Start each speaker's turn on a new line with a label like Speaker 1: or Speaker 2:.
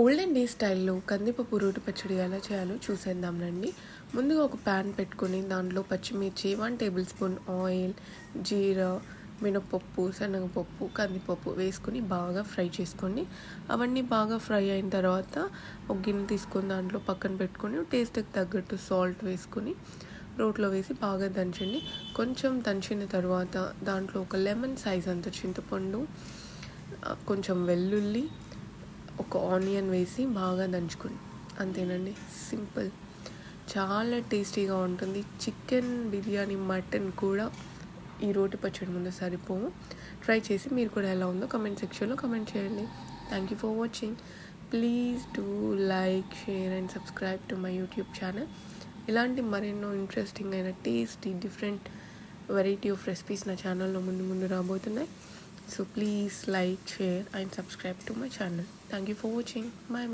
Speaker 1: Olden day స్టైల్లో కందిపప్పు రోటి పచ్చడి ఎలా చేయాలో చూసేద్దాం రండి. ముందుగా ఒక ప్యాన్ పెట్టుకొని దాంట్లో పచ్చిమిర్చి, 1 టేబుల్ స్పూన్ ఆయిల్, జీరా, మినపప్పు, శనగపప్పు, కందిపప్పు వేసుకొని బాగా ఫ్రై చేసుకోండి. అవన్నీ బాగా ఫ్రై అయిన తర్వాత ఒక గిన్నె తీసుకొని దాంట్లో పక్కన పెట్టుకొని టేస్ట్కి తగ్గట్టు సాల్ట్ వేసుకొని రోట్లో వేసి బాగా దంచండి. కొంచెం దంచిన తర్వాత దాంట్లో ఒక లెమన్ సైజ్ అంత చింతపండు, కొంచెం వెల్లుల్లి, ఒక ఆనియన్ వేసి బాగా దంచుకోండి. అంతేనండి, సింపుల్. చాలా టేస్టీగా ఉంటుంది. చికెన్ బిర్యానీ, మటన్ కూడా ఈ రోటి పచ్చడి ముందు సరిపోవు. ట్రై చేసి మీరు కూడా ఎలా ఉందో కమెంట్ సెక్షన్లో కమెంట్ చేయండి. Thank you for watching. Please do like, share and subscribe to my YouTube channel. ఇలాంటి మరెన్నో ఇంట్రెస్టింగ్ అయిన tasty different variety of recipes నా ఛానల్లో ముందు రాబోతున్నాయి. So please like, share and subscribe to my channel. Thank you for watching. Bye.